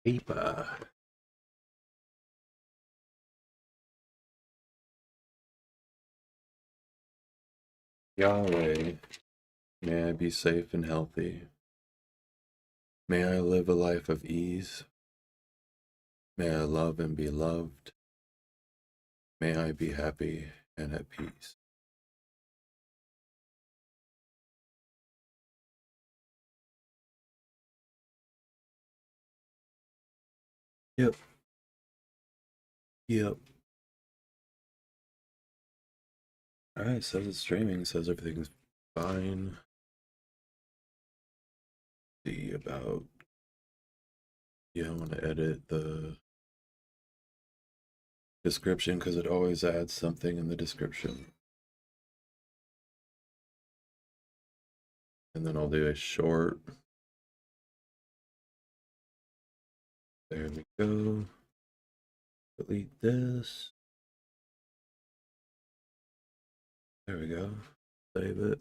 Paper. Yahweh, may I be safe and healthy. May I live a life of ease. May I love and be loved. May I be happy and at peace. Yep. Yep. Alright, says it's streaming, says everything's fine. See about, I want to edit the description because it always adds something in the description. And then I'll do a short. There we go. Delete this. There we go. Save it.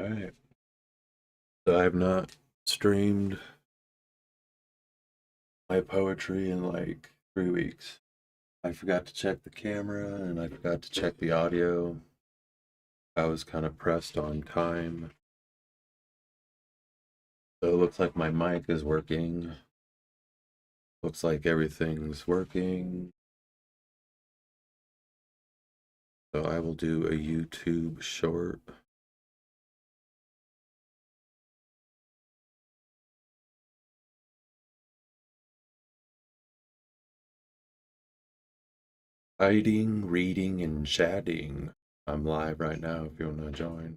Alright. So I have not streamed my poetry in like 3 weeks. I forgot to check the camera and I forgot to check the audio. I was kind of pressed on time. So it looks like my mic is working. Looks like everything's working. So I will do a YouTube short. Writing, reading, and chatting. I'm live right now if you want to join.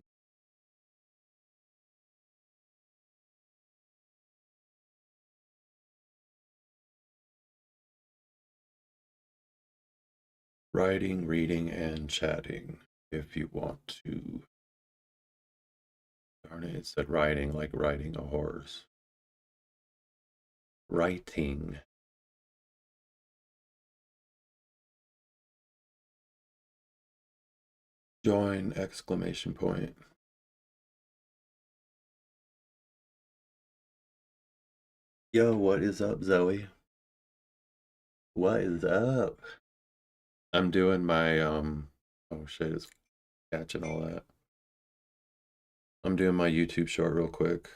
Writing, reading, and chatting if you want to. Darn it, it said riding like riding a horse. Writing. Join exclamation point. Yo, what is up, Zoe? What is up? I'm doing my oh shit, it's catching all that. I'm doing my YouTube short real quick.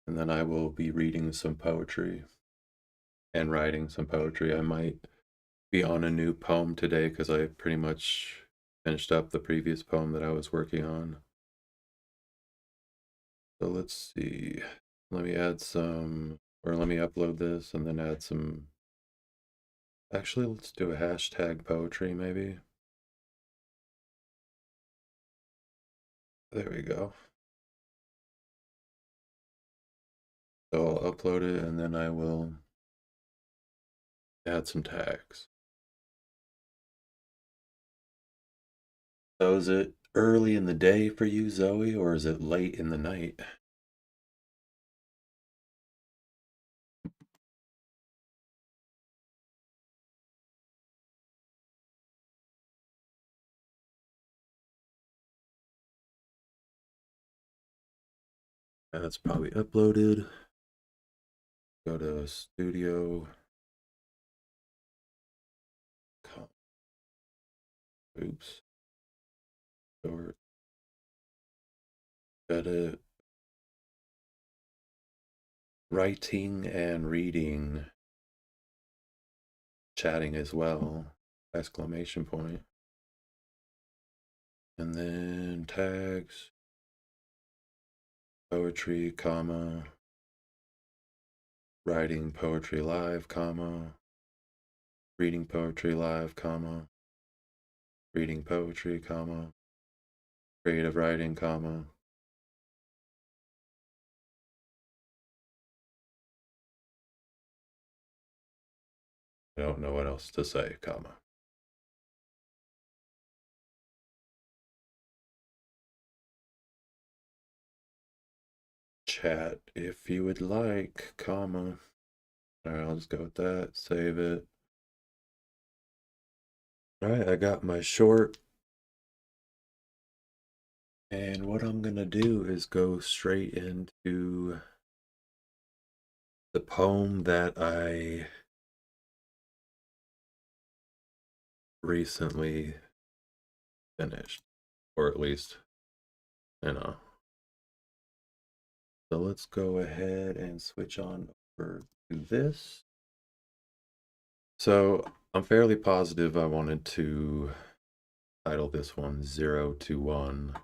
And then I will be reading some poetry and writing some poetry. I might be on a new poem today because I pretty much finished up the previous poem that I was working on. So let's see. Let me add some, or let me upload this and then add some. Actually, let's do a hashtag poetry maybe. There we go. So I'll upload it and then I will add some tags. So is it early in the day for you, Zoe, or is it late in the night? That's probably uploaded. Go to studio. Oops. Short. Edit. Writing and reading. Chatting as well. Exclamation point. And then tags. Poetry, comma. Writing poetry live, comma. Reading poetry live, comma. Reading poetry, comma. Creative writing, comma. I don't know what else to say, comma. Chat if you would like, comma. All right, I'll just go with that. Save it. All right, I got my short, and what I'm gonna do is go straight into the poem that I recently finished, or at least, you know. So let's go ahead and switch on over to this. So I'm fairly positive I wanted to title this one 0 to 1.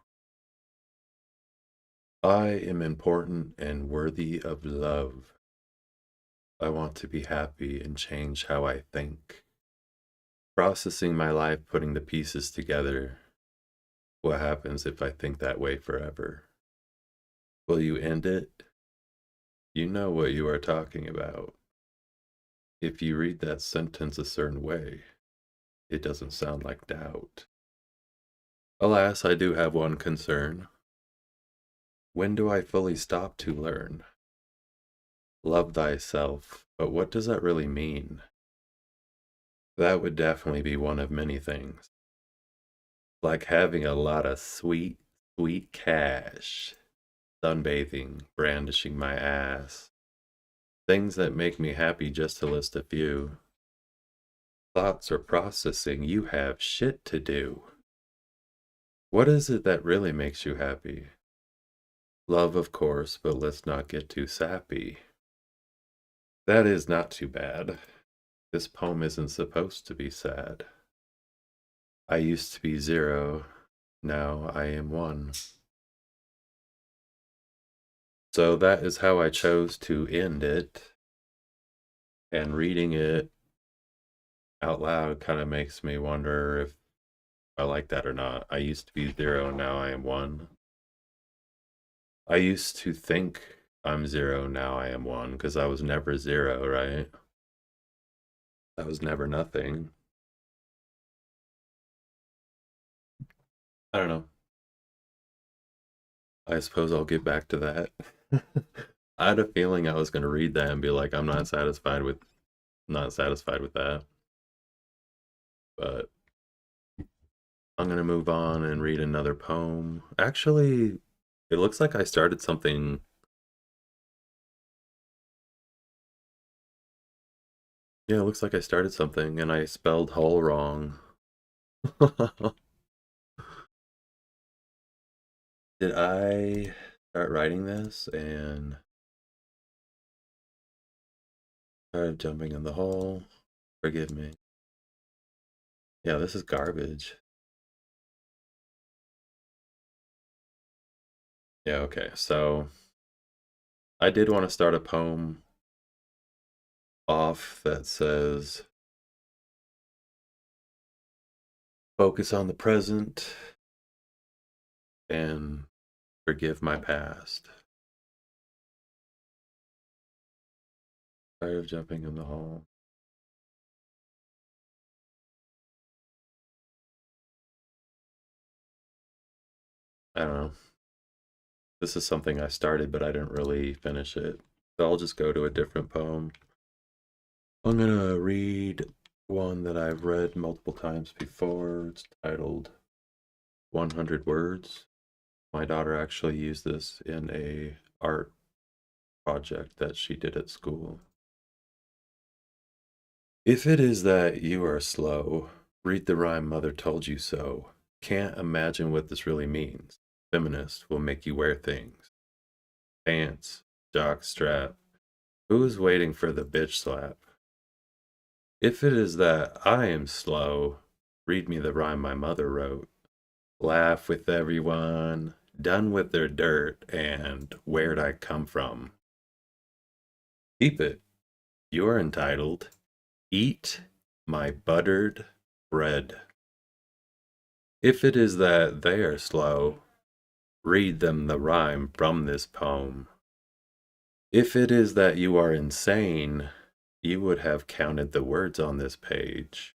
I am important and worthy of love. I want to be happy and change how I think. Processing my life, putting the pieces together. What happens if I think that way forever? Will you end it? You know what you are talking about. If you read that sentence a certain way, it doesn't sound like doubt. Alas, I do have one concern. When do I fully stop to learn? Love thyself, but what does that really mean? That would definitely be one of many things. Like having a lot of sweet, sweet cash, sunbathing, brandishing my ass. Things that make me happy, just to list a few. Thoughts or processing, you have shit to do. What is it that really makes you happy? Love, of course, but let's not get too sappy. That is not too bad. This poem isn't supposed to be sad. I used to be 0, now I am 1. So that is how I chose to end it. And reading it out loud kind of makes me wonder if I like that or not. I used to be 0, now I am 1. I used to think I'm 0, now I am 1, because I was never 0, right? I was never nothing. I don't know. I suppose I'll get back to that. I had a feeling I was going to read that and be like, I'm not satisfied with that. But I'm going to move on and read another poem. Actually, it looks like I started something. Yeah, it looks like I started something and I spelled whole wrong. Did I start writing this and started jumping in the hole? Forgive me. Yeah, this is garbage. Yeah, okay. So I did want to start a poem off that says, focus on the present and forgive my past. Tired of jumping in the hole. I don't know. This is something I started, but I didn't really finish it. So I'll just go to a different poem. I'm gonna read one that I've read multiple times before. It's titled 100 Words. My daughter actually used this in a art project that she did at school. If it is that you are slow, read the rhyme Mother Told You So. Can't imagine what this really means. Feminist will make you wear things. Pants, jock strap. Who is waiting for the bitch slap? If it is that I am slow, read me the rhyme my mother wrote. Laugh with everyone, done with their dirt, and where'd I come from? Keep it. You're entitled. Eat my buttered bread. If it is that they are slow, read them the rhyme from this poem. If it is that you are insane, you would have counted the words on this page.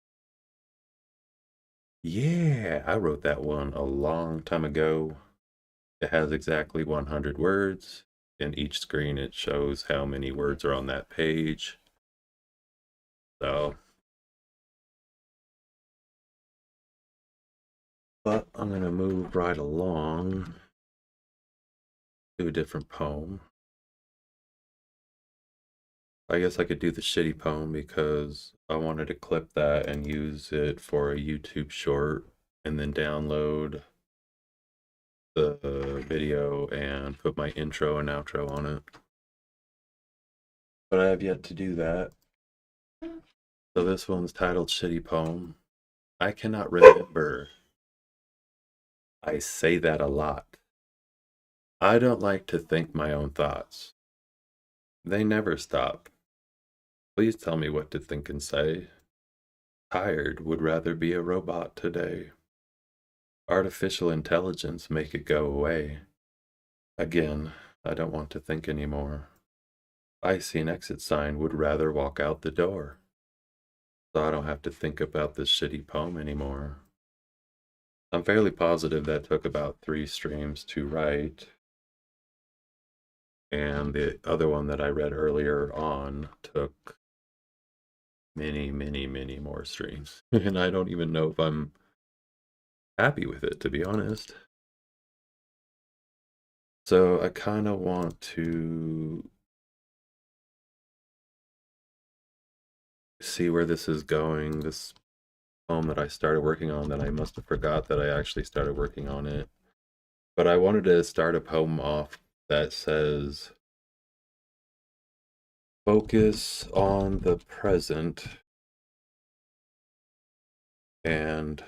Yeah, I wrote that one a long time ago. It has exactly 100 words. In each screen, it shows how many words are on that page. So But I'm going to move right along to a different poem. I guess I could do the shitty poem because I wanted to clip that and use it for a YouTube short and then download the video and put my intro and outro on it. But I have yet to do that. So this one's titled Shitty Poem. I cannot remember. I say that a lot. I don't like to think my own thoughts. They never stop. Please tell me what to think and say. Tired would rather be a robot today. Artificial intelligence, make it go away. Again, I don't want to think anymore. I see an exit sign, would rather walk out the door. So I don't have to think about this shitty poem anymore. I'm fairly positive that took about 3 streams to write. And the other one that I read earlier on took many more streams. And I don't even know if I'm happy with it, to be honest. So I kind of want to see where this is going. This poem that I started working on, that I must have forgot that I actually started working on it. But I wanted to start a poem off that says, focus on the present and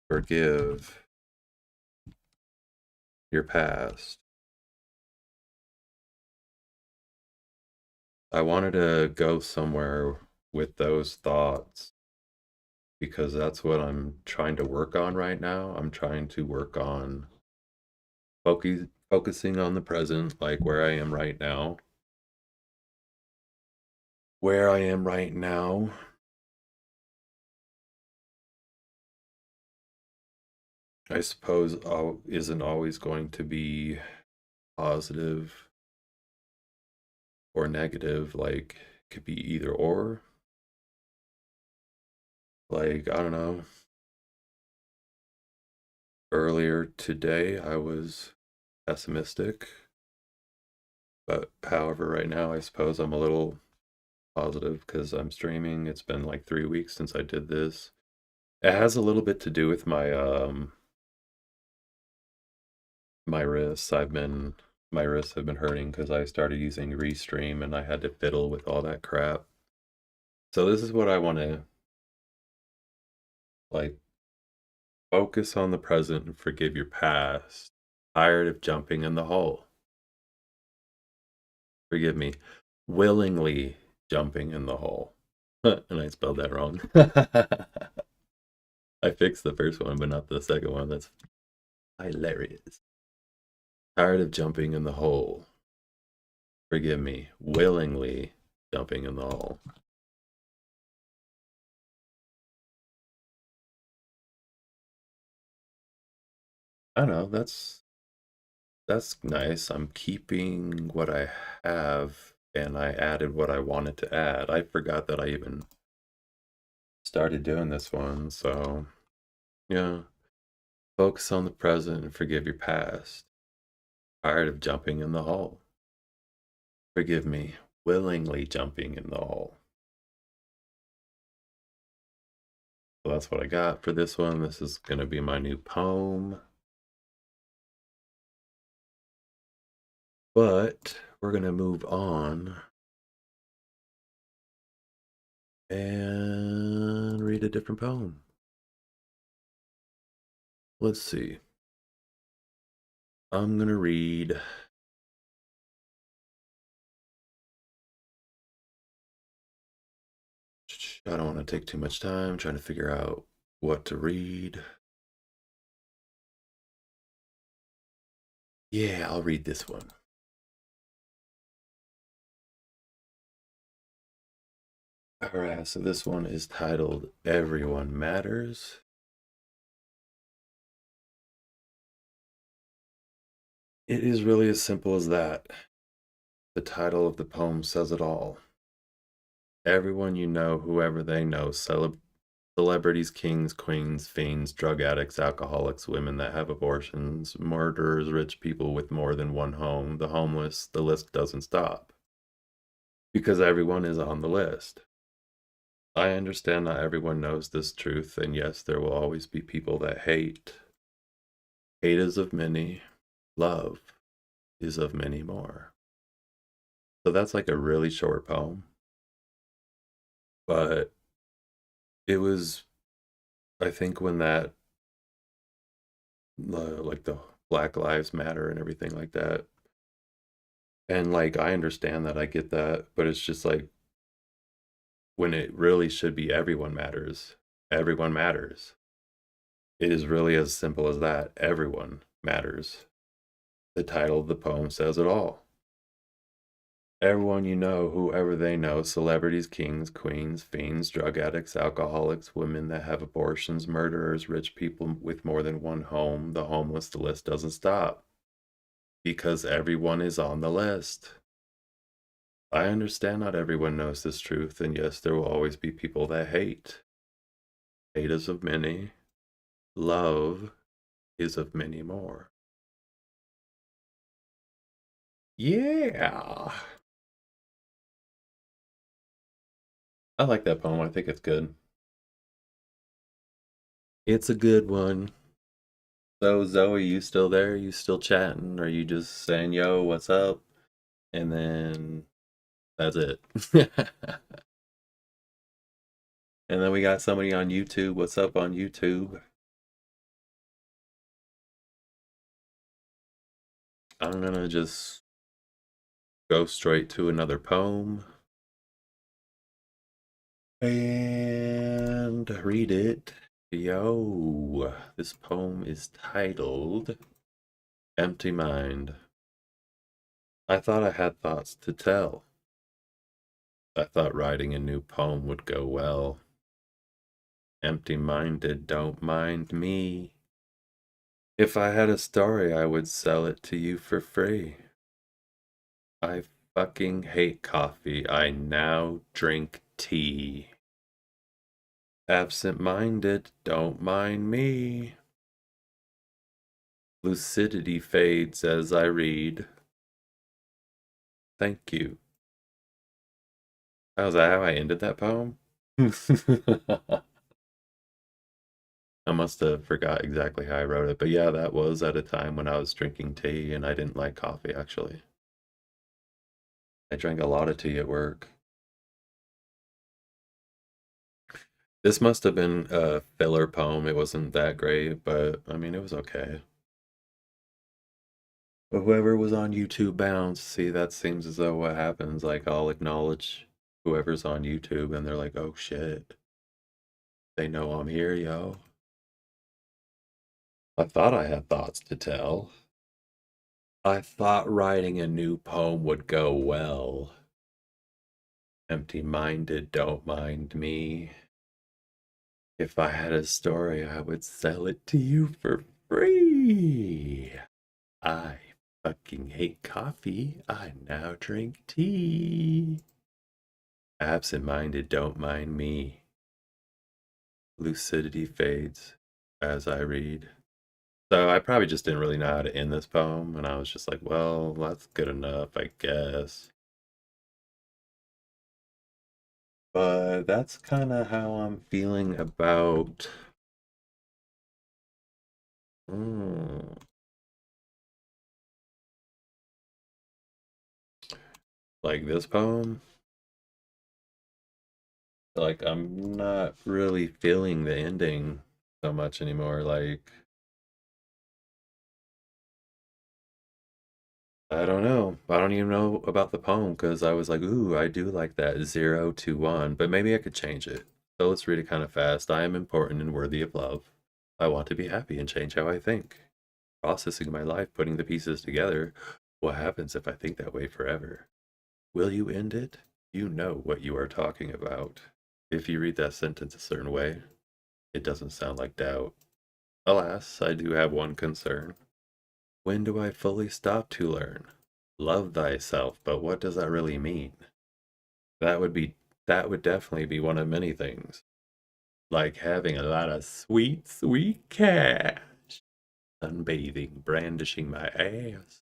forgive your past. I wanted to go somewhere with those thoughts because that's what I'm trying to work on right now. I'm trying to work on focusing on the present, like where I am right now. Where I am right now I suppose isn't always going to be positive or negative. Like, it could be either or. Like, I don't know. Earlier today, I was pessimistic. But however, right now, I suppose I'm a little positive because I'm streaming. It's been like 3 weeks since I did this. It has a little bit to do with my wrists. My wrists have been hurting because I started using Restream and I had to fiddle with all that crap. So this is what I want to like focus on the present and forgive your past. Tired of jumping in the hole. Forgive me. Willingly jumping in the hole. And I spelled that wrong. I fixed the first one, but not the second one. That's hilarious. Tired of jumping in the hole. Forgive me. Willingly jumping in the hole. I don't know. That's nice. I'm keeping what I have and I added what I wanted to add. I forgot that I even started doing this one, so yeah. Focus on the present and forgive your past. Tired of jumping in the hole. Forgive me, willingly jumping in the hole. So that's what I got for this one. This is going to be my new poem. But we're going to move on and read a different poem. Let's see. I'm going to read I don't want to take too much time trying to figure out what to read. Yeah, I'll read this one. Alright, so this one is titled Everyone Matters. It is really as simple as that. The title of the poem says it all. Everyone you know, whoever they know, Celebrities, kings, queens, fiends, drug addicts, alcoholics, women that have abortions, murderers, rich people with more than one home, the homeless, the list doesn't stop. Because everyone is on the list. I understand not everyone knows this truth, and yes, there will always be people that hate. Hate is of many, love is of many more. So that's like a really short poem, but it was, I think, when that, like the Black Lives Matter and everything like that. And like, I understand that, I get that, but it's just like when it really should be everyone matters. Everyone matters. It is really as simple as that. Everyone matters. The title of the poem says it all. Everyone you know, whoever they know, celebrities, kings, queens, fiends, drug addicts, alcoholics, women that have abortions, murderers, rich people with more than one home, the homeless, the list doesn't stop. Because everyone is on the list. I understand not everyone knows this truth, and yes, there will always be people that hate. Hate is of many, love is of many more. Yeah. I like that poem. I think it's good. It's a good one. So, Zoe, you still there? You still chatting? Or you just saying, yo, what's up? And then that's it. And then we got somebody on YouTube. What's up on YouTube? I'm gonna just go straight to another poem and read it. Yo, this poem is titled Empty Mind. I thought I had thoughts to tell. I thought writing a new poem would go well. Empty minded, don't mind me. If I had a story, I would sell it to you for free. I fucking hate coffee. I now drink tea. Absent minded, don't mind me. Lucidity fades as I read. Thank you. Was that how I ended that poem? I must have forgot exactly how I wrote it. But yeah, that was at a time when I was drinking tea and I didn't like coffee, actually. I drank a lot of tea at work. This must have been a filler poem. It wasn't that great, but I mean, it was okay. But whoever was on YouTube bounce, see, that seems as though what happens, like, I'll acknowledge whoever's on YouTube and they're like, oh shit, they know I'm here, yo. I thought I had thoughts to tell. I thought writing a new poem would go well. Empty minded, don't mind me. If I had a story, I would sell it to you for free. I fucking hate coffee. I now drink tea. Absent minded, don't mind me. Lucidity fades as I read. So I probably just didn't really know how to end this poem, and I was just like, well, that's good enough, I guess. But that's kind of how I'm feeling about mm, like this poem. Like, I'm not really feeling the ending so much anymore. Like, I don't know. I don't even know about the poem because I was like, ooh, I do like that 0 to 1, but maybe I could change it. So let's read it kind of fast. I am important and worthy of love. I want to be happy and change how I think. Processing my life, putting the pieces together. What happens if I think that way forever? Will you end it? You know what you are talking about. If you read that sentence a certain way, it doesn't sound like doubt. Alas, I do have one concern. When do I fully stop to learn? Love thyself, but what does that really mean? That would be that would definitely be one of many things. Like having a lot of sweet, sweet cash. Sunbathing, brandishing my ass.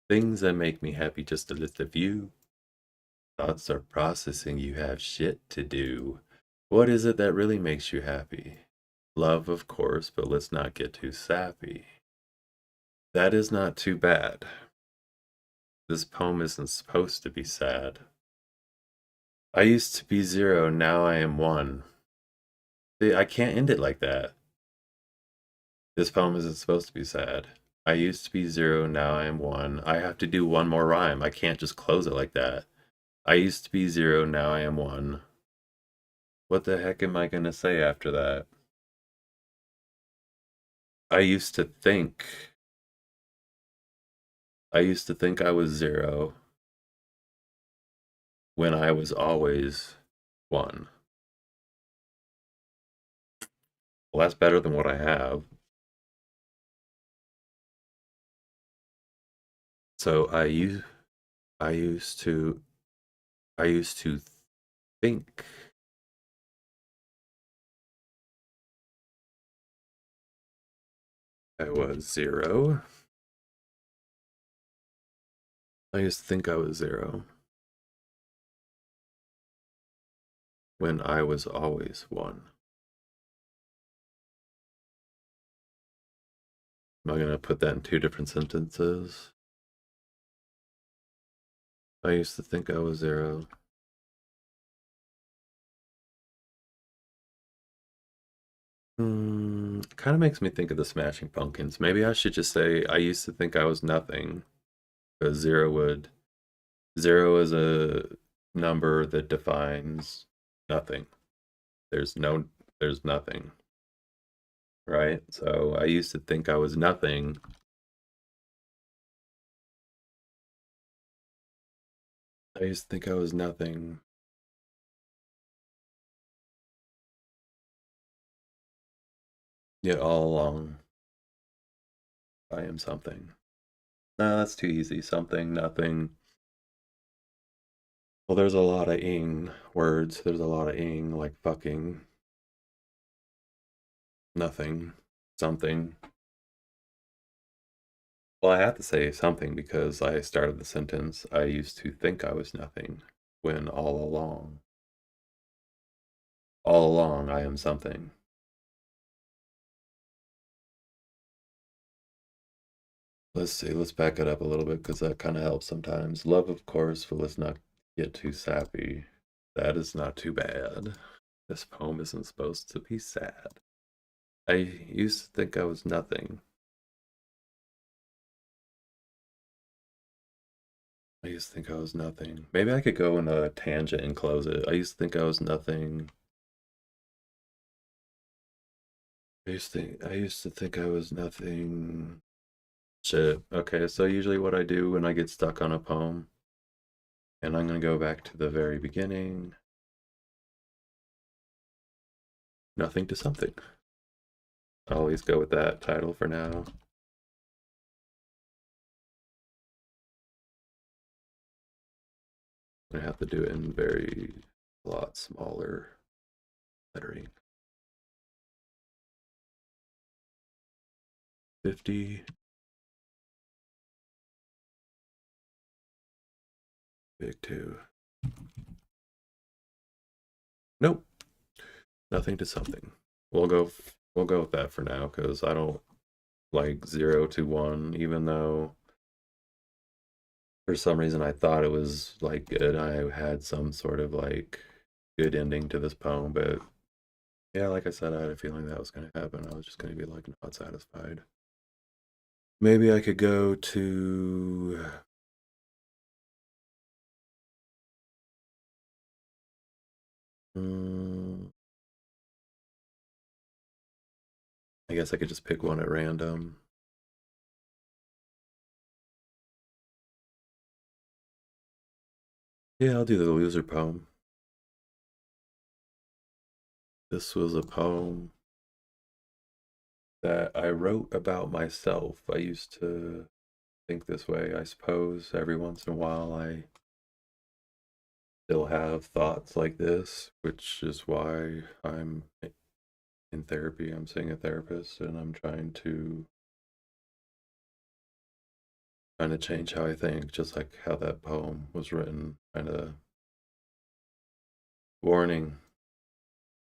Things that make me happy, just a list of you. Thoughts are processing, you have shit to do. What is it that really makes you happy? Love, of course, but let's not get too sappy. That is not too bad. This poem isn't supposed to be sad. I used to be zero, now I am one. See, I can't end it like that. This poem isn't supposed to be sad. I used to be zero, now I am one. I have to do one more rhyme. I can't just close it like that. I used to be zero, now I am one. What the heck am I gonna say after that? I used to think. I used to think I was zero when I was always one. Well, that's better than what I have. So I used to I used to think I was zero. I used to think I was zero when I was always one. Am I gonna put that in two different sentences? I used to think I was zero. Kind of makes me think of the Smashing Pumpkins. Maybe I should just say I used to think I was nothing, because zero is a number that defines nothing. There's no, there's nothing, right? So I used to think I was nothing. I used to think I was nothing. Yet all along, I am something. No, that's too easy. Something, nothing. Well, there's a lot of ing words. There's a lot of ing, like fucking, nothing, something. Well, I have to say something because I started the sentence, I used to think I was nothing, when all along I am something. Let's see, let's back it up a little bit because that kind of helps sometimes. Love, of course, but let's not get too sappy. That is not too bad. This poem isn't supposed to be sad. I used to think I was nothing. I used to think I was nothing. Maybe I could go in a tangent and close it. I used to think I was nothing. I used to think I was nothing. Shit. Okay, so usually what I do when I get stuck on a poem, and I'm gonna go back to the very beginning. Nothing to something. I'll always go with that title for now. I have to do it in a lot smaller lettering. 50. Big 2. Nope. Nothing to something. We'll go with that for now because I don't like 0 to 1, even though for some reason I thought it was like good. I had some sort of like good ending to this poem, but yeah, like I said, I had a feeling that was going to happen. I was just going to be like not satisfied. Maybe I could go to I guess I could just pick one at random. Yeah, I'll do the loser poem. This was a poem that I wrote about myself. I used to think this way, I suppose. Every once in a while, still have thoughts like this, which is why I'm in therapy. I'm seeing a therapist and I'm trying to change how I think, just like how that poem was written. Kind of warning.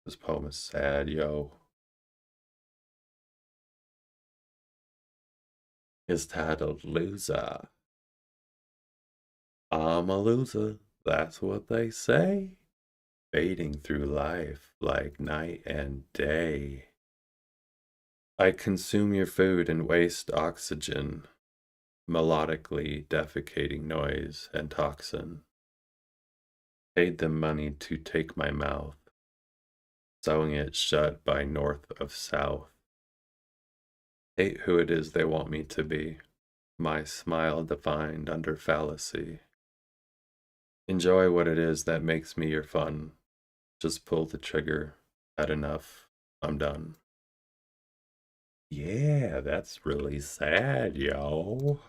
This poem is sad, yo. It's titled Loser. I'm a loser, that's what they say. Fading through life like night and day. I consume your food and waste oxygen, melodically defecating noise and toxin. Paid them money to take my mouth, sewing it shut by north of south. Hate who it is they want me to be, my smile defined under fallacy. Enjoy what it is that makes me your fun. Just pull the trigger. Had enough. I'm done. Yeah, that's really sad, yo.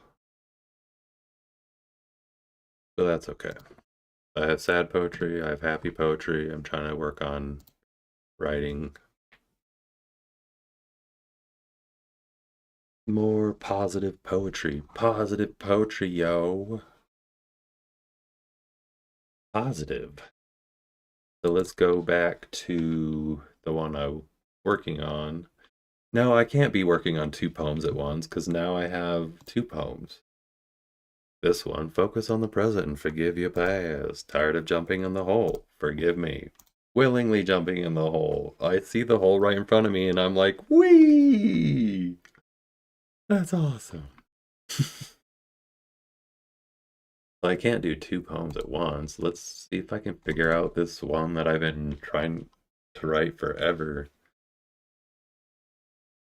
But that's okay. I have sad poetry, I have happy poetry. I'm trying to work on writing more positive poetry. Positive poetry, yo. Positive. So let's go back to the one I'm working on. No, I can't be working on two poems at once because now I have two poems. This one, focus on the present and forgive your past. Tired of jumping in the hole. Forgive me. Willingly jumping in the hole. I see the hole right in front of me and I'm like, whee! That's awesome. I can't do two poems at once. Let's see if I can figure out this one that I've been trying to write forever.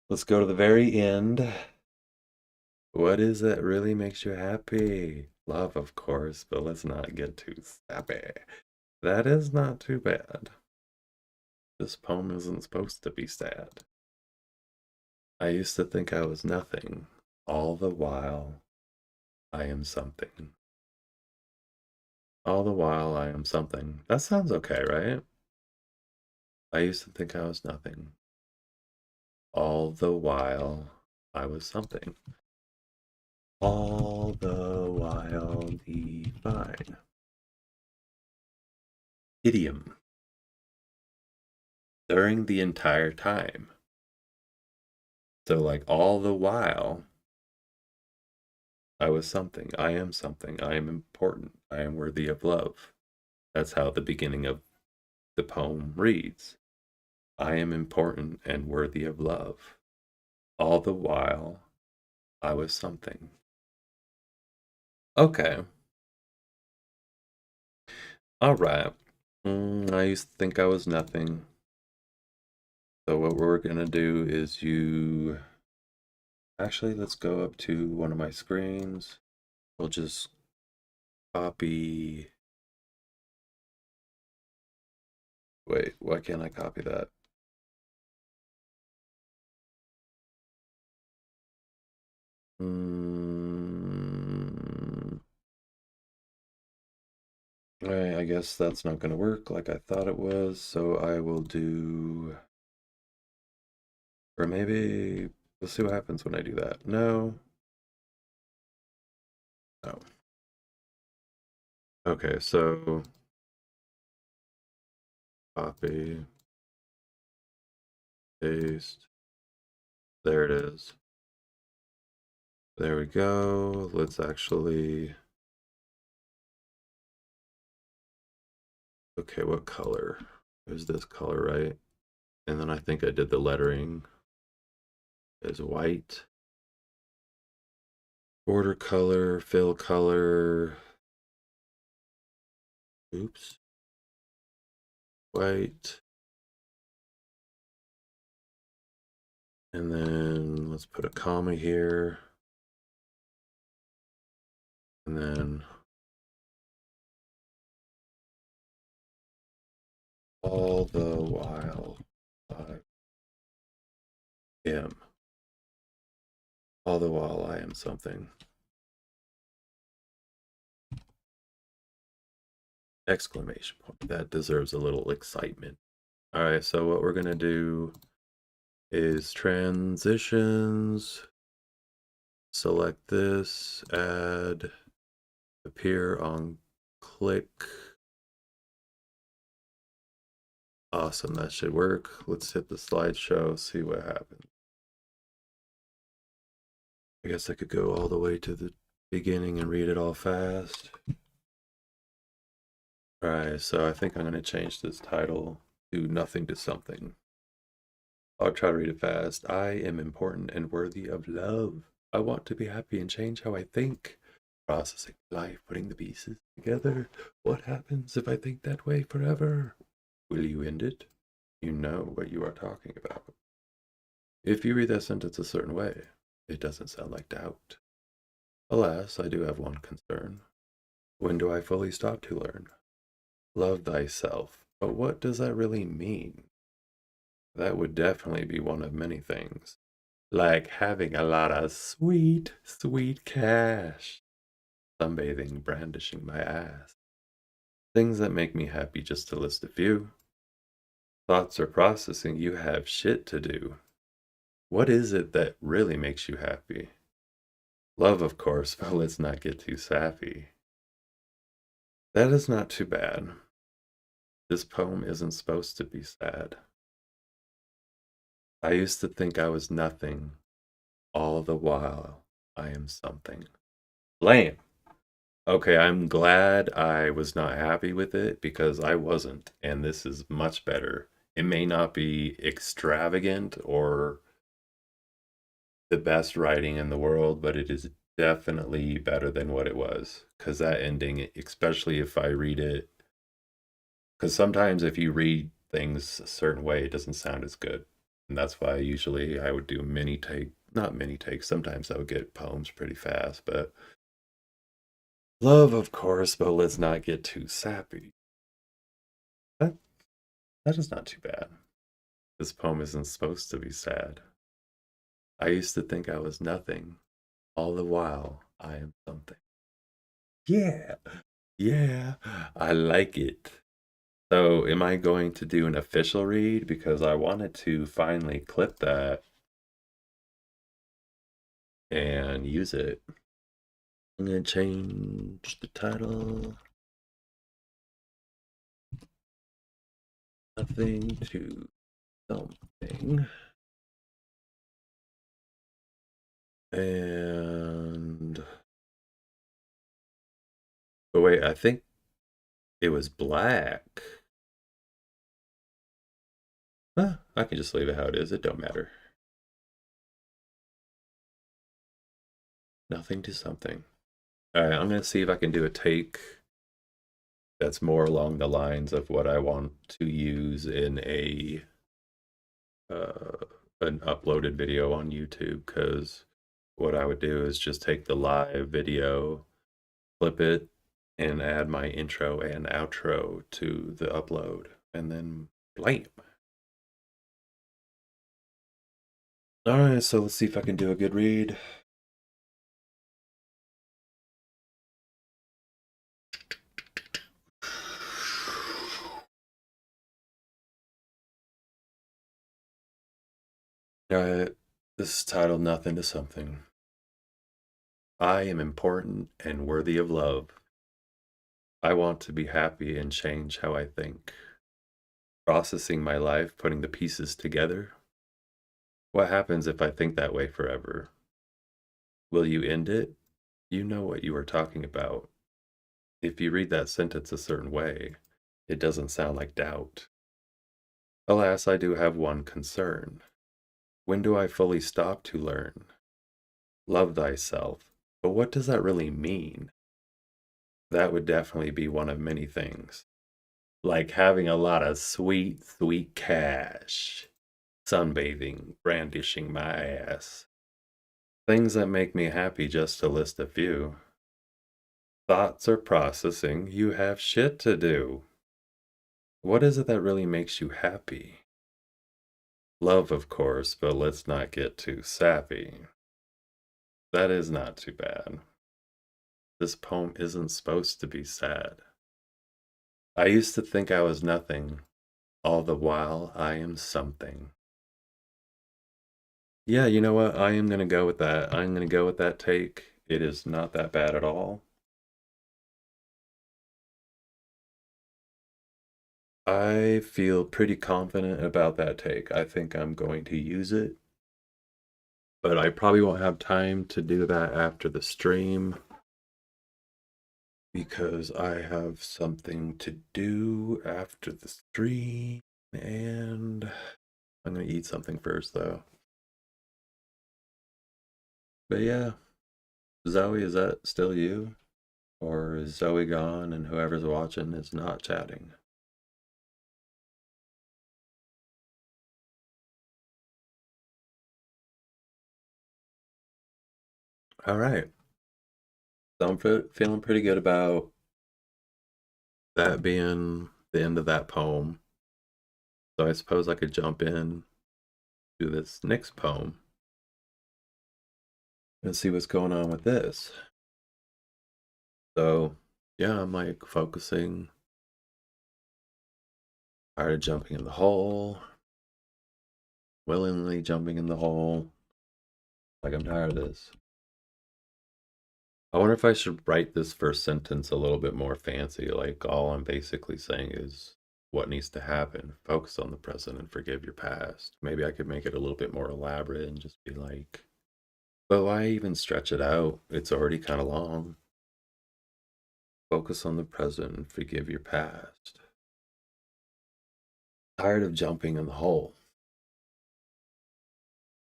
Let's go to the very end. What is that really makes you happy? Love, of course, but let's not get too sappy. That is not too bad. This poem isn't supposed to be sad. I used to think I was nothing. All the while, I am something. All the while, I am something. That sounds okay, right? I used to think I was nothing. All the while, I was something. All the while, define. Idiom. During the entire time. So, like, all the while, I was something. I am something. I am important. I am worthy of love. That's how the beginning of the poem reads. I am important and worthy of love. All the while, I was something. Okay. All right. I used to think I was nothing. So what we're going to do is Actually, let's go up to one of my screens. We'll just copy... Wait, why can't I copy that? Alright, I guess that's not going to work like I thought it was, so I will do... Or maybe... We'll see what happens when I do that. No. No. Okay, so... Copy. Paste. There it is. There we go. Let's actually... Okay, what color? Is this color, right? And then I think I did the lettering as white. Border color, fill color. Oops. White. And then let's put a comma here. And then all the while I am. All the while I am something. Exclamation point. That deserves a little excitement. All right, so what we're going to do is transitions. Select this, add, appear on click. Awesome, that should work. Let's hit the slideshow, see what happens. I guess I could go all the way to the beginning and read it all fast. All right, so I think I'm going to change this title to Nothing to Something. I'll try to read it fast. I am important and worthy of love. I want to be happy and change how I think. Processing life, putting the pieces together. What happens if I think that way forever? Will you end it? You know what you are talking about. If you read that sentence a certain way, it doesn't sound like doubt. Alas, I do have one concern. When do I fully stop to learn? Love thyself. But what does that really mean? That would definitely be one of many things. Like having a lot of sweet, sweet cash. Sunbathing, brandishing my ass. Things that make me happy, just to list a few. Thoughts are processing, you have shit to do. What is it that really makes you happy? Love, of course, but let's not get too sappy. That is not too bad. This poem isn't supposed to be sad. I used to think I was nothing, all the while I am something. Lame. Okay, I'm glad I was not happy with it because I wasn't, and this is much better. It may not be extravagant or the best writing in the world, but it is definitely better than what it was. Because that ending, especially if I read it, because sometimes if you read things a certain way, it doesn't sound as good. And that's why usually I would do mini take, not mini takes. Sometimes I would get poems pretty fast, but love, of course, but let's not get too sappy. That, that is not too bad. This poem isn't supposed to be sad. I used to think I was nothing. All the while, I am something. Yeah, yeah, I like it. So, am I going to do an official read? Because I wanted to finally clip that and use it. I'm going to change the title. Nothing to something. And. But wait, I think it was black. Huh, I can just leave it how it is. It don't matter. Nothing to something. All right, I'm going to see if I can do a take that's more along the lines of what I want to use in a uh, an uploaded video on YouTube. Because what I would do is just take the live video, clip it, and add my intro and outro to the upload, and then blam. All right, so let's see if I can do a good read. All right, this is titled Nothing to Something. I am important and worthy of love. I want to be happy and change how I think. Processing my life, putting the pieces together. What happens if I think that way forever? Will you end it? You know what you are talking about. If you read that sentence a certain way, it doesn't sound like doubt. Alas, I do have one concern. When do I fully stop to learn? Love thyself. But what does that really mean? That would definitely be one of many things. Like having a lot of sweet, sweet cash. Sunbathing, brandishing my ass. Things that make me happy, just to list a few. Thoughts are processing, you have shit to do. What is it that really makes you happy? Love, of course, but let's not get too sappy. That is not too bad. This poem isn't supposed to be sad. I used to think I was nothing, all the while I am something. Yeah, you know what? I am gonna go with that. I'm gonna go with that take. It is not that bad at all. I feel pretty confident about that take. I think I'm going to use it, but I probably won't have time to do that after the stream because I have something to do after the stream and I'm gonna eat something first though. But yeah, Zoe, is that still you? Or is Zoe gone and whoever's watching is not chatting? All right. So I'm feeling pretty good about that being the end of that poem. So I suppose I could jump in to this next poem and see what's going on with this. So yeah, I'm like focusing, tired of jumping in the hole, willingly jumping in the hole. Like I'm tired of this. I wonder if I should write this first sentence a little bit more fancy. Like all I'm basically saying is what needs to happen. Focus on the present and forgive your past. Maybe I could make it a little bit more elaborate and just be like, but why even stretch it out? It's already kind of long. Focus on the present and forgive your past. Tired of jumping in the hole.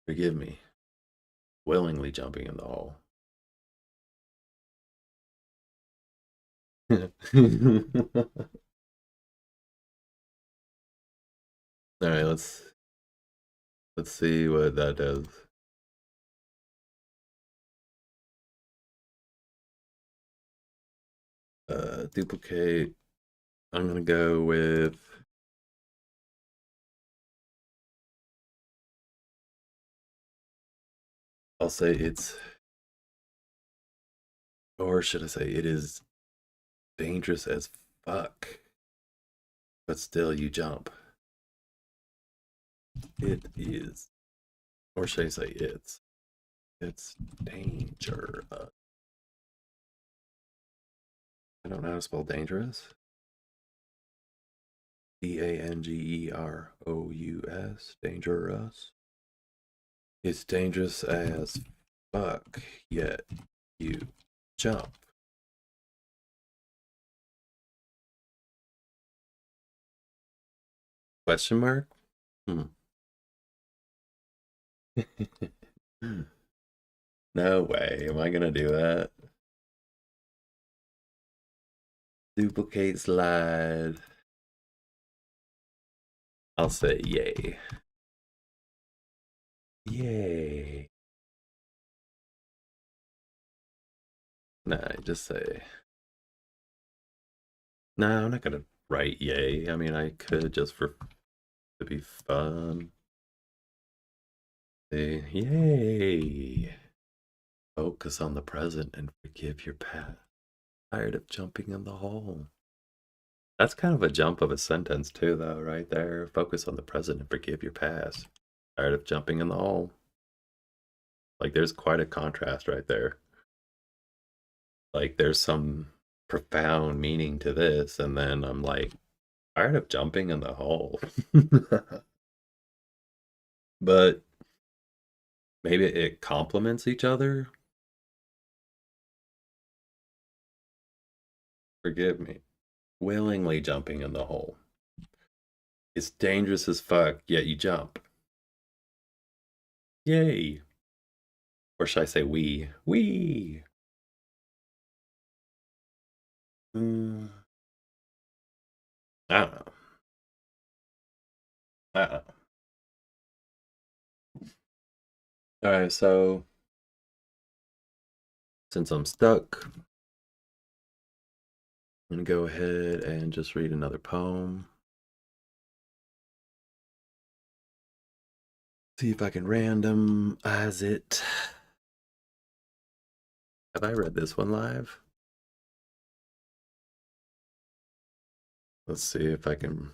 Forgive me. Willingly jumping in the hole. All right, let's see what that does. Duplicate. I'm gonna go with I'll say it's or should I say it is dangerous as fuck. But still you jump. It is or should I say it's danger. I don't know how to spell dangerous. Dangerous. Dangerous. It's dangerous as fuck, yet you jump. Question mark? Hmm. No way. Am I gonna do that? Duplicate slide. I'll say yay. Yay. Nah, just say. Nah, I'm not gonna write yay. I mean, I could just for to be fun. Say yay. Focus on the present and forgive your past. Tired of jumping in the hole. That's kind of a jump of a sentence too, though, right there. Focus on the present and forgive your past. Tired of jumping in the hole. Like there's quite a contrast right there. Like there's some profound meaning to this, and then I'm like, tired of jumping in the hole. But maybe it complements each other. Forgive me. Willingly jumping in the hole. It's dangerous as fuck, yet you jump. Yay. Or should I say we? We. Mm, I don't know. I don't know. All right, so since I'm stuck, I'm gonna go ahead and just read another poem. See if I can randomize it. Have I read this one live? Let's see if I can.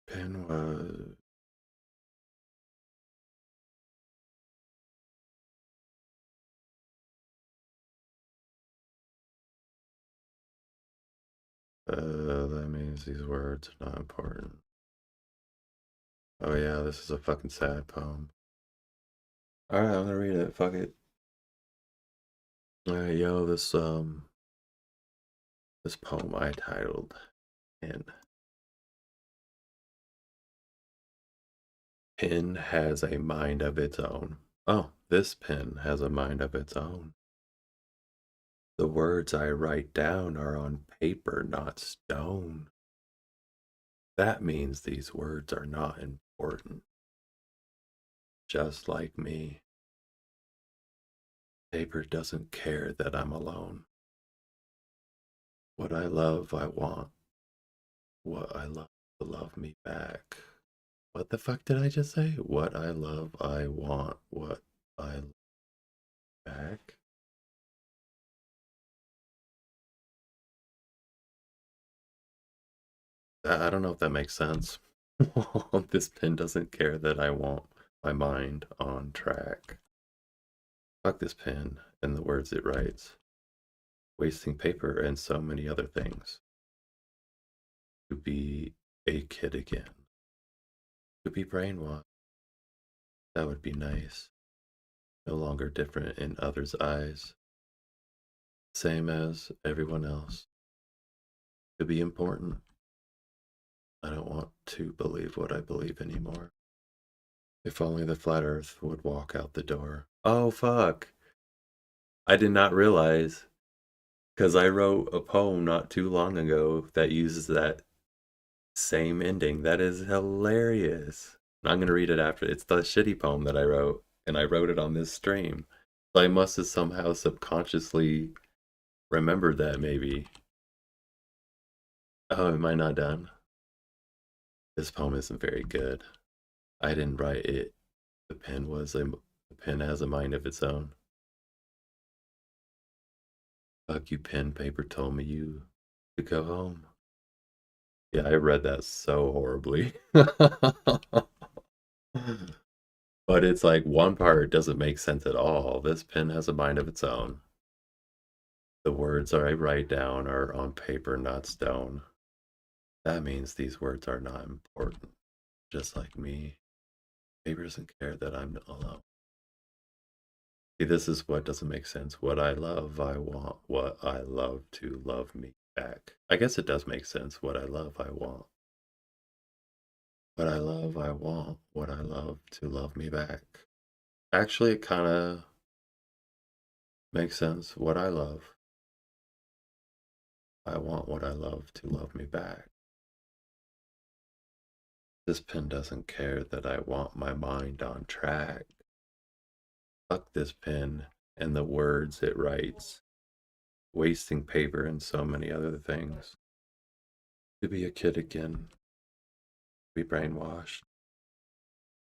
Pen was. That means these words are not important. Oh yeah, this is a fucking sad poem. Alright, I'm gonna read it. Fuck it. Alright, yo, this poem I titled Pen. Pen has a mind of its own. Oh, this pen has a mind of its own. The words I write down are on paper, not stone. That means these words are not important. Just like me, paper doesn't care that I'm alone. What I love, I want. What I love to love me back. What the fuck did I just say? What I love, I want. What I love back. I don't know if that makes sense. This pen doesn't care that I want my mind on track. Fuck this pen and the words it writes. Wasting paper and so many other things. To be a kid again. To be brainwashed. That would be nice. No longer different in others' eyes. Same as everyone else. To be important. I don't want to believe what I believe anymore. If only the flat earth would walk out the door. Oh, fuck. I did not realize, because I wrote a poem not too long ago that uses that same ending. That is hilarious. I'm going to read it after. It's the shitty poem that I wrote, and I wrote it on this stream. So I must have somehow subconsciously remembered that, maybe. Oh, am I not done? This poem isn't very good. I didn't write it. The pen has a mind of its own. Fuck you, pen. Paper told me you to go home. Yeah, I read that so horribly. But it's like one part doesn't make sense at all. This pen has a mind of its own. The words I write down are on paper, not stone. That means these words are not important. Just like me, paper doesn't care that I'm alone. See, this is what doesn't make sense. What I love, I want. What I love to love me back. I guess it does make sense. What I love, I want. What I love, I want. What I love to love me back. Actually, it kind of makes sense. What I love, I want what I love to love me back. This pen doesn't care that I want my mind on track. Fuck this pen and the words it writes, wasting paper and so many other things. To be a kid again, be brainwashed.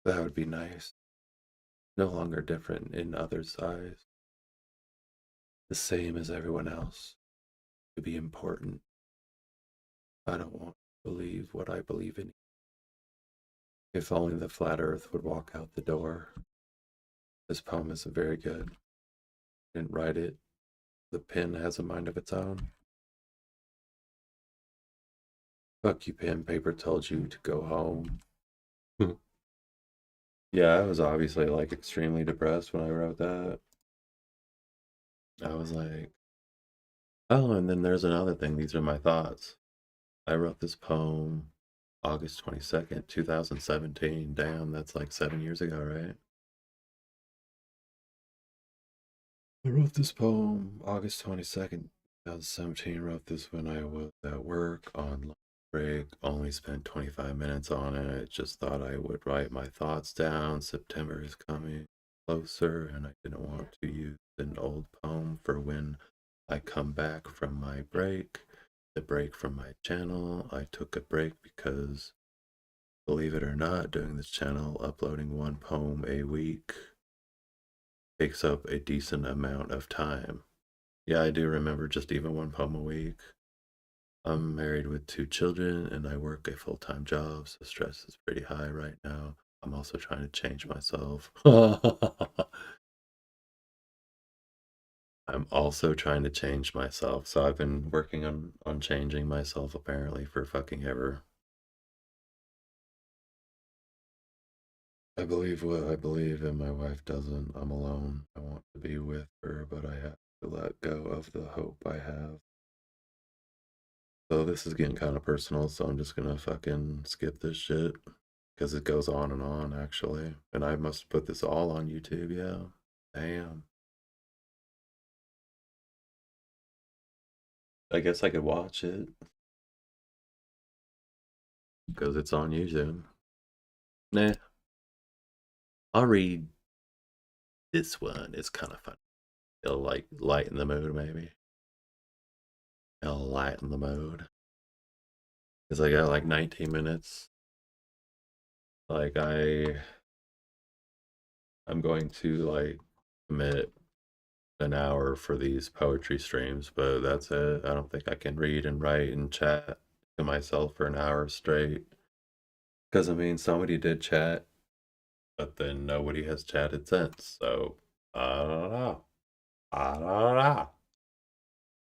That would be nice. No longer different in others' eyes. The same as everyone else. To be important. I don't want to believe what I believe in. If only the flat earth would walk out the door. This poem isn't very good. I didn't write it. The pen has a mind of its own. Fuck you, pen. Paper told you to go home. Yeah, I was obviously like extremely depressed when I wrote that. I was like, oh, and then there's another thing. These are my thoughts. I wrote this poem August 22nd, 2017. Damn, that's like 7 years ago, right? I wrote this poem August 22nd, 2017. Wrote this when I was at work on lunch break. Only spent 25 minutes on it. Just thought I would write my thoughts down. September is coming closer, and I didn't want to use an old poem for when I come back from my break. The break from my channel. I took a break because, believe it or not, doing this channel, uploading one poem a week takes up a decent amount of time. Yeah, I do remember just even one poem a week. I'm married with 2 children and I work a full-time job, so stress is pretty high right now. I'm also trying to change myself. I'm also trying to change myself. So I've been working on changing myself apparently for fucking ever. I believe what I believe and my wife doesn't. I'm alone. I want to be with her, but I have to let go of the hope I have. So this is getting kind of personal, so I'm just gonna fucking skip this shit because it goes on and on actually. And I must put this all on YouTube, yeah. Damn. I guess I could watch it because it's on YouTube. Nah, I'll read this one. It's kind of fun. It'll like lighten the mood, maybe. It'll lighten the mood. Because I got like 19 minutes. Like I'm going to like commit an hour for these poetry streams, but that's it. I don't think I can read and write and chat to myself for an hour straight. Because I mean, somebody did chat, but then nobody has chatted since. So I don't know. I don't know.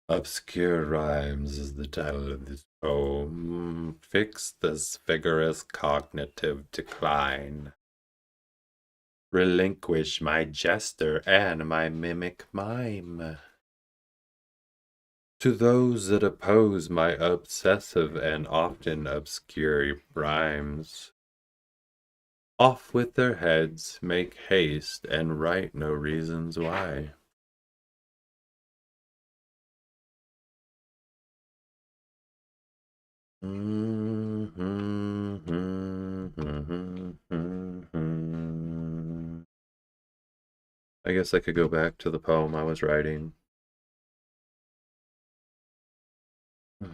Obscure Rhymes is the title of this poem. Fix this vigorous cognitive decline. Relinquish my jester and my mimic mime. To those that oppose my obsessive and often obscure rhymes, off with their heads, make haste, and write no reasons why. I guess I could go back to the poem I was writing. I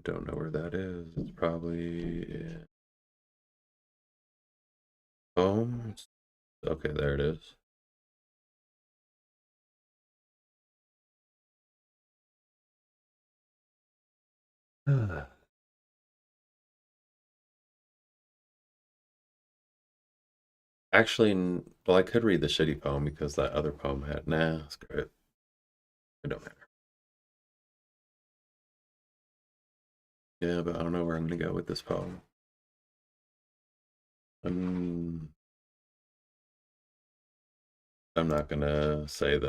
don't know where that is. It's probably poems. Okay, there it is. Actually, well, I could read the shitty poem because that other poem had. Nah, screw it. It don't matter. Yeah, but I don't know where I'm gonna go with this poem. I'm, I'm not gonna say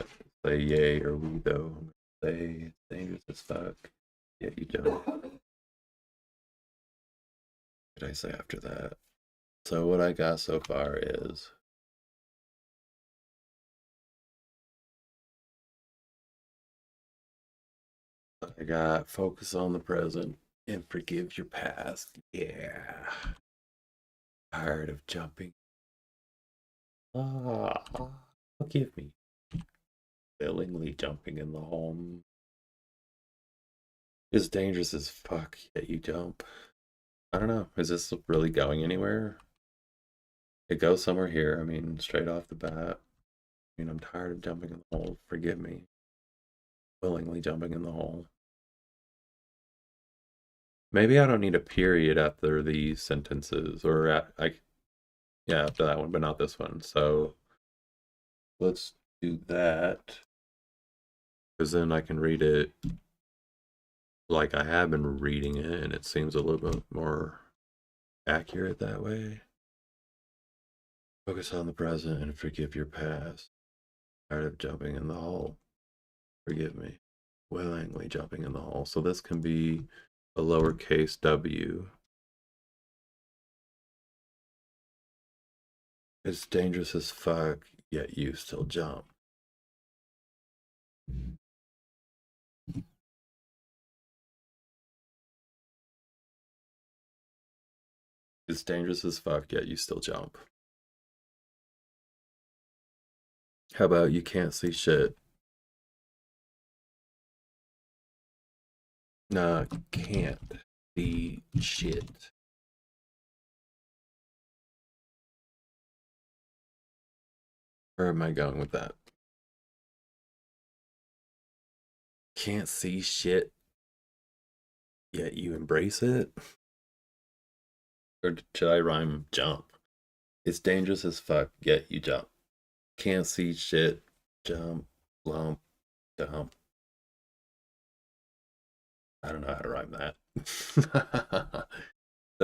yay or we though. I'm gonna say it's dangerous as fuck. Yeah, you don't. What did I say after that? So what I got so far is I got focus on the present and forgive your past. Yeah. Tired of jumping. Ah, forgive me. Willingly jumping in the home is dangerous as fuck, yet you jump. I don't know. Is this really going anywhere? It goes somewhere here. I mean, straight off the bat. I mean, I'm tired of jumping in the hole. Forgive me. Willingly jumping in the hole. Maybe I don't need a period after these sentences, or yeah, after that one, but not this one. So let's do that, because then I can read it like I have been reading it, and it seems a little bit more accurate that way. Focus on the present and forgive your past. Tired of jumping in the hole. Forgive me. Willingly jumping in the hole. So this can be a lowercase w. It's dangerous as fuck, yet you still jump. It's dangerous as fuck, yet you still jump. How about you can't see shit? Nah, can't see shit. Where am I going with that? Can't see shit, yet you embrace it. Or should I rhyme jump? It's dangerous as fuck, yet you jump. Can't see shit, jump, lump, dump. I don't know how to rhyme that.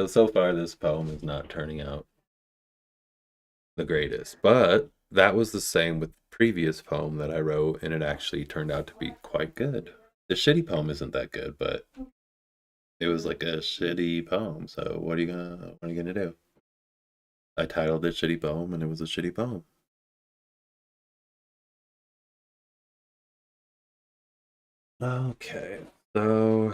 So far, this poem is not turning out the greatest, but that was the same with the previous poem that I wrote, and it actually turned out to be quite good. The shitty poem isn't that good, but it was like a shitty poem. So what are you gonna do? I titled it shitty poem, and it was a shitty poem. Okay, so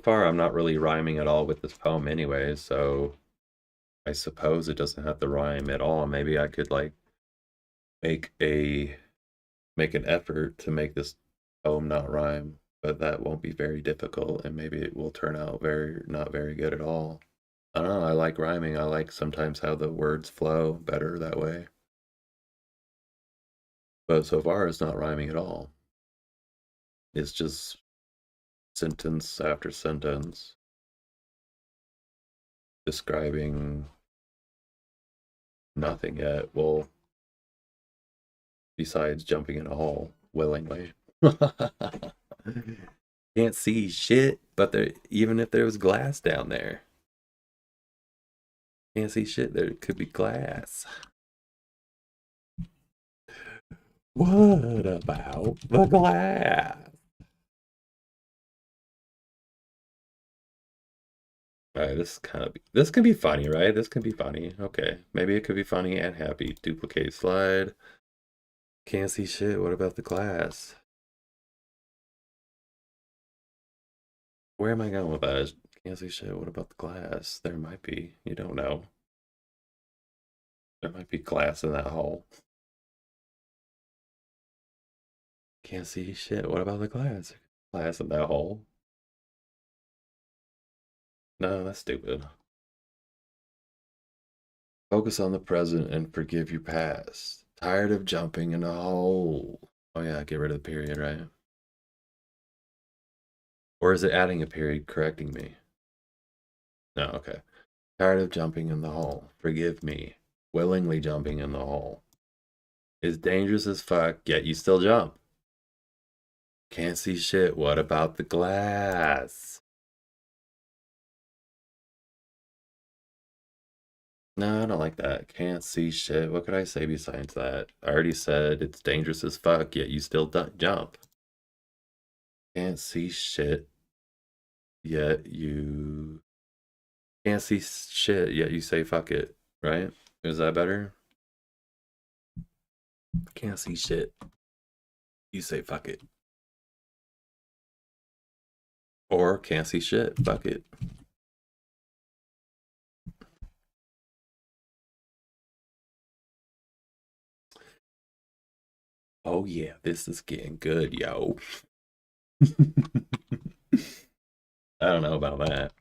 far I'm not really rhyming at all with this poem anyway, so I suppose it doesn't have to rhyme at all. Maybe I could like make a make an effort to make this poem not rhyme, but that won't be very difficult, and maybe it will turn out very not very good at all. I don't know. I like rhyming. I like sometimes how the words flow better that way. But so far, it's not rhyming at all. It's just sentence after sentence describing nothing yet. Well, besides jumping in a hole willingly. Can't see shit, but there, even if there was glass down there, can't see shit. There could be glass. What about the glass? All right, this can be funny, right? This can be funny. Okay, maybe it could be funny and happy. Duplicate slide. Can't see shit. What about the glass? Where am I going with that? Can't see shit. What about the glass? There might be. You don't know. There might be glass in that hole. Can't see shit. What about the glass? Glass in that hole? No, that's stupid. Focus on the present and forgive your past. Tired of jumping in a hole. Oh yeah, get rid of the period, right? Or is it adding a period correcting me? No, okay. Tired of jumping in the hole. Forgive me. Willingly jumping in the hole. It's dangerous as fuck, yet you still jump. Can't see shit. What about the glass? No, I don't like that. Can't see shit. What could I say besides that? I already said it's dangerous as fuck, yet you still jump. Can't see shit, yet you can't see shit, yet you say fuck it, right? Is that better? Can't see shit, you say fuck it. Or can't see shit, fuck it. Oh yeah, this is getting good, yo. I don't know about that.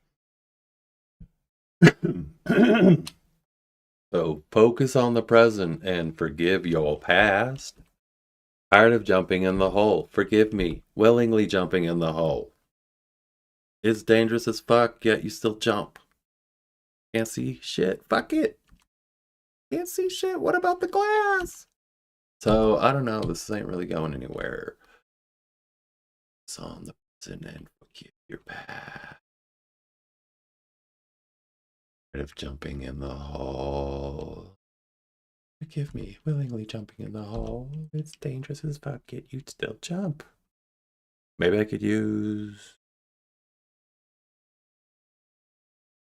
So focus on the present and forgive your past. Tired of jumping in the hole. Forgive me. Willingly jumping in the hole. It's dangerous as fuck, yet you still jump. Can't see shit. Fuck it. Can't see shit. What about the glass? So I don't know. This ain't really going anywhere. It's on the present and forgive your past. Tired of jumping in the hole. Forgive me. Willingly jumping in the hole. It's dangerous as fuck, yet you'd still jump. Maybe I could use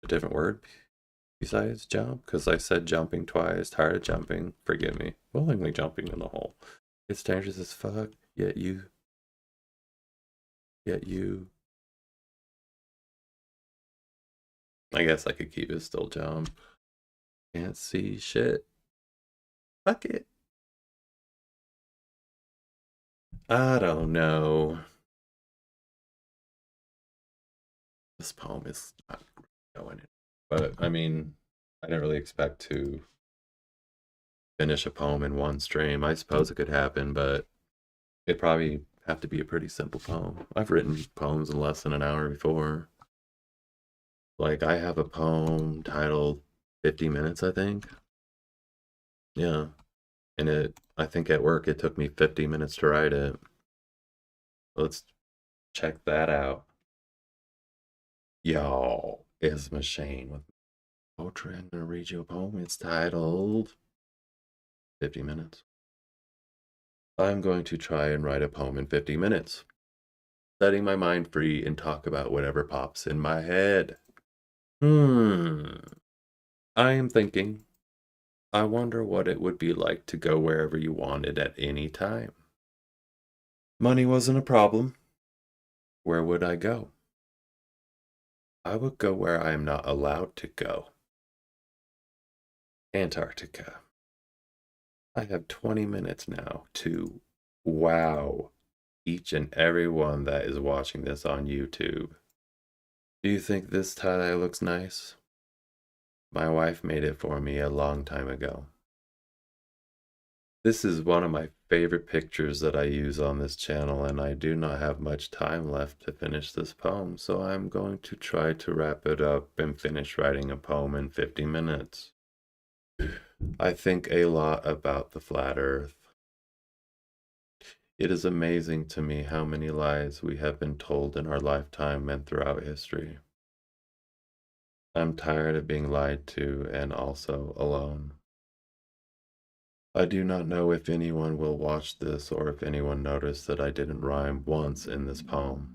a different word besides jump, because I said jumping twice. Tired of jumping. Forgive me. Willingly jumping in the hole. It's dangerous as fuck, yet you. I guess I could keep it still jump. Can't see shit. Fuck it. I don't know. This poem is not going in. But I mean, I didn't really expect to finish a poem in one stream. I suppose it could happen, but it'd probably have to be a pretty simple poem. I've written poems in less than an hour before. Like, I have a poem titled 50 Minutes, I think. Yeah. And I think at work it took me 50 minutes to write it. Let's check that out. Y'all, is Machine with poetry. I'm going to read you a poem. It's titled 50 Minutes. I'm going to try and write a poem in 50 minutes, letting my mind free and talk about whatever pops in my head. I am thinking, I wonder what it would be like to go wherever you wanted at any time. Money wasn't a problem. Where would I go? I would go where I am not allowed to go. Antarctica. I have 20 minutes now to wow each and every one that is watching this on YouTube. Do you think this tie-dye looks nice? My wife made it for me a long time ago. This is one of my favorite pictures that I use on this channel, and I do not have much time left to finish this poem, so I'm going to try to wrap it up and finish writing a poem in 50 minutes. I think a lot about the flat earth. It is amazing to me how many lies we have been told in our lifetime and throughout history. I'm tired of being lied to and also alone. I do not know if anyone will watch this or if anyone noticed that I didn't rhyme once in this poem.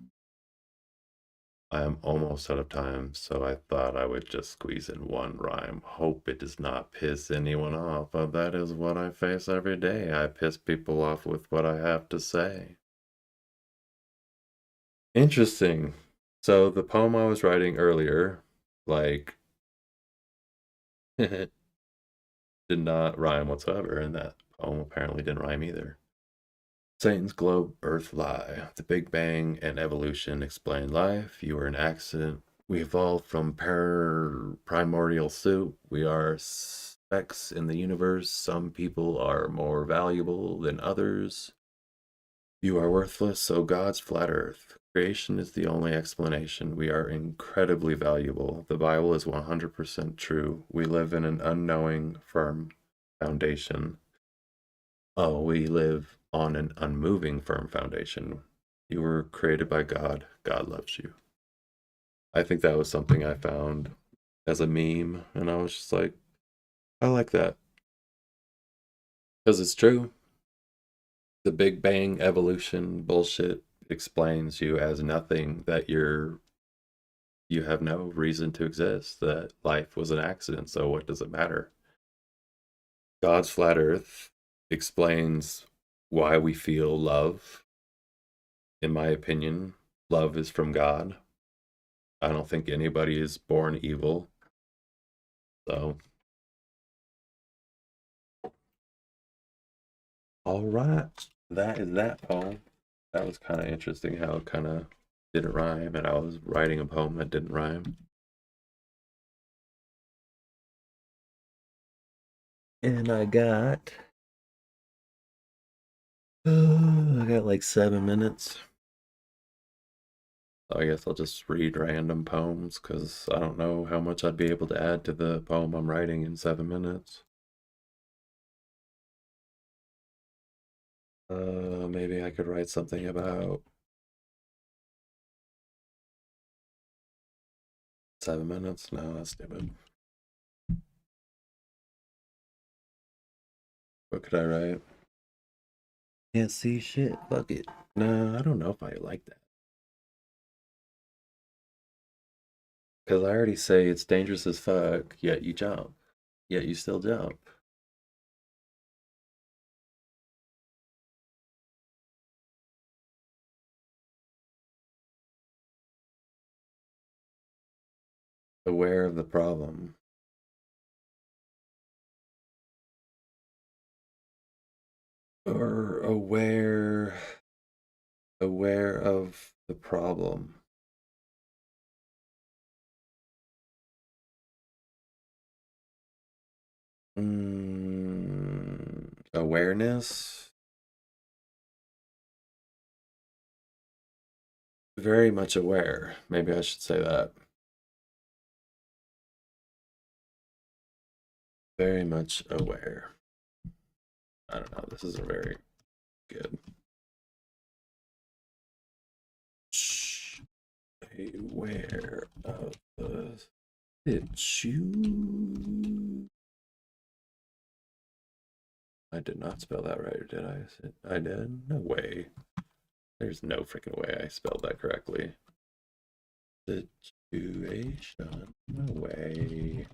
I am almost out of time, so I thought I would just squeeze in one rhyme. Hope it does not piss anyone off, but that is what I face every day. I piss people off with what I have to say. Interesting. So the poem I was writing earlier, like, did not rhyme whatsoever, and that poem apparently didn't rhyme either. Satan's globe, Earth lie. The Big Bang and evolution explain life. You are an accident. We evolved from primordial soup. We are specks in the universe. Some people are more valuable than others. You are worthless, so God's flat earth. Creation is the only explanation. We are incredibly valuable. The Bible is 100% true. We live in an unknowing, firm foundation. Oh, we live on an unmoving, firm foundation. You were created by God. God loves you. I think that was something I found as a meme, and I was just like, I like that. Because it's true. The Big Bang evolution bullshit explains you as nothing, that you have no reason to exist, that life was an accident, so what does it matter? God's flat earth explains why we feel love. In my opinion, love is from God. I don't think anybody is born evil. So, all right. That is that poem. That was kind of interesting how it kind of didn't rhyme, and I was writing a poem that didn't rhyme. And I got like 7 minutes. So I guess I'll just read random poems because I don't know how much I'd be able to add to the poem I'm writing in 7 minutes. Maybe I could write something about 7 minutes. No, that's stupid. What could I write? Can't see shit. Fuck it. No, I don't know if I like that. Because I already say it's dangerous as fuck, yet you jump. Yet you still jump. Aware of the problem. Or aware of the problem. Awareness. Very much aware. Maybe I should say that. Very much aware. I don't know. This isn't very good. Aware of the issue. I did not spell that right, or did I? I did? No way. There's no freaking way I spelled that correctly. Situation. No way.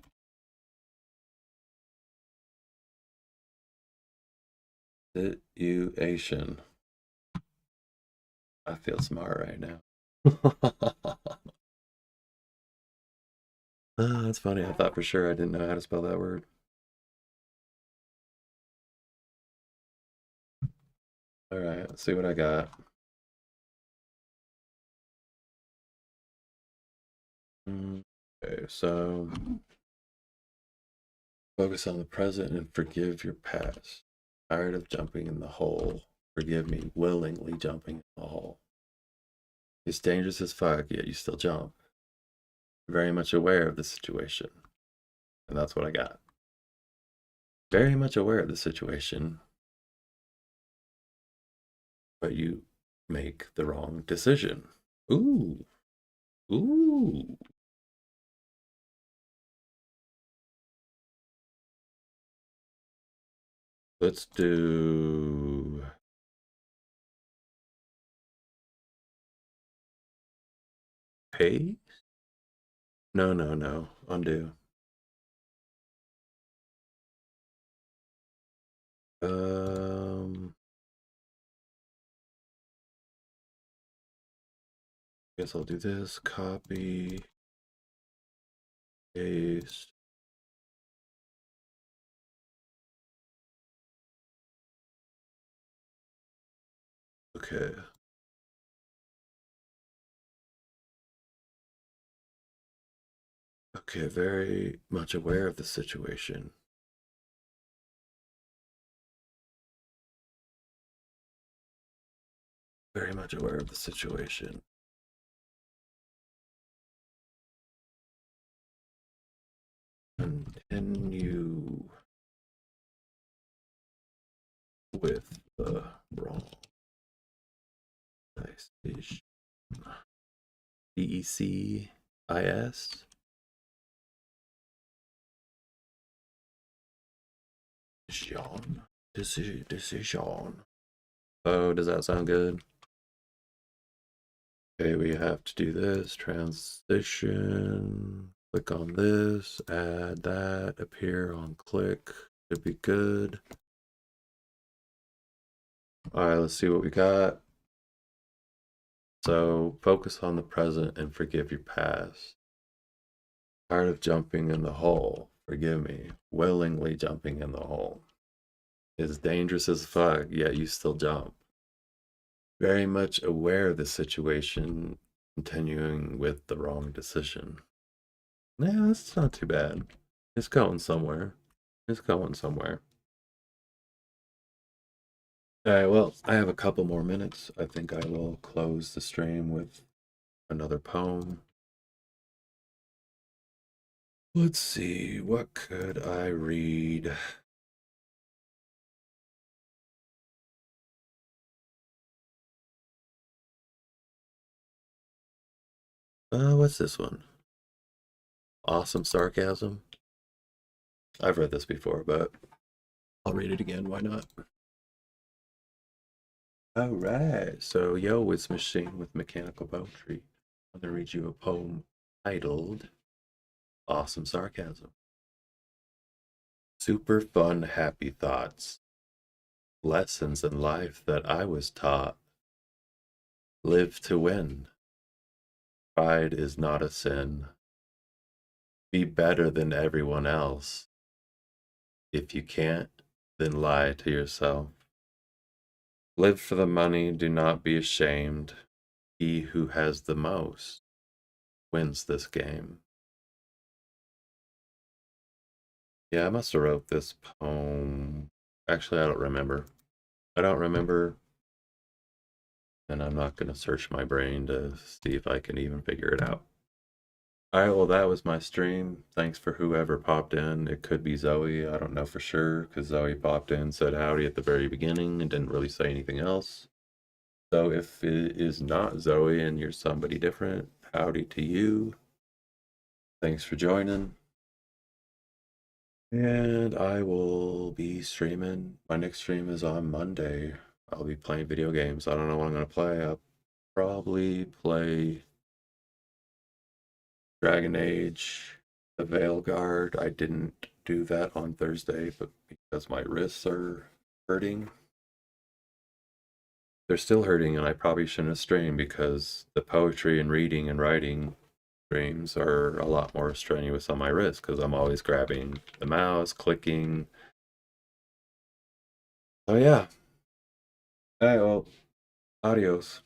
Situation. I feel smart right now. That's funny. I thought for sure I didn't know how to spell that word. All right, let's see what I got. Okay, so focus on the present and forgive your past. Tired of jumping in the hole. Forgive me, willingly jumping in the hole. It's dangerous as fuck, yet you still jump. Very much aware of the situation. And that's what I got. Very much aware of the situation, but you make the wrong decision. Ooh. Ooh. Let's do pay? No, no, no. Undo. Guess I'll do this. Copy, paste. Okay. Okay, very much aware of the situation. Very much aware of the situation. Continue with the wrong decision. DECIS. Decision. Oh, does that sound good? Okay, we have to do this. Transition. Click on this. Add that. Appear on click. Should be good. All right, let's see what we got. So focus on the present and forgive your past. Tired of jumping in the hole. Forgive me. Willingly jumping in the hole. It's dangerous as fuck, yet you still jump. Very much aware of the situation, continuing with the wrong decision. Yeah, that's not too bad. It's going somewhere. It's going somewhere. All right, well, I have a couple more minutes. I think I will close the stream with another poem. Let's see, what could I read? What's this one? Awesome Sarcasm. I've read this before, but I'll read it again. Why not? All right. So, yo, it's Machine with Mechanical Poetry. I'm going to read you a poem titled Awesome Sarcasm. Super fun, happy thoughts. Lessons in life that I was taught. Live to win. Pride is not a sin. Be better than everyone else. If you can't, then lie to yourself. Live for the money, do not be ashamed. He who has the most wins this game. Yeah, I must have wrote this poem Actually, I don't remember. I don't remember, and I'm not going to search my brain to see if I can even figure it out. All right, well, that was my stream. Thanks for whoever popped in. It could be Zoe. I don't know for sure because Zoe popped in, said howdy at the very beginning, and didn't really say anything else. So if it is not Zoe and you're somebody different, howdy to you. Thanks for joining. And I will be streaming. My next stream is on Monday. I'll be playing video games. I don't know what I'm going to play. I'll probably play Dragon Age, the Veil Guard. I didn't do that on Thursday, but because my wrists are hurting, they're still hurting, and I probably shouldn't have streamed because the poetry and reading and writing streams are a lot more strenuous on my wrist because I'm always grabbing the mouse, clicking. Oh, yeah. Hey, well, adios.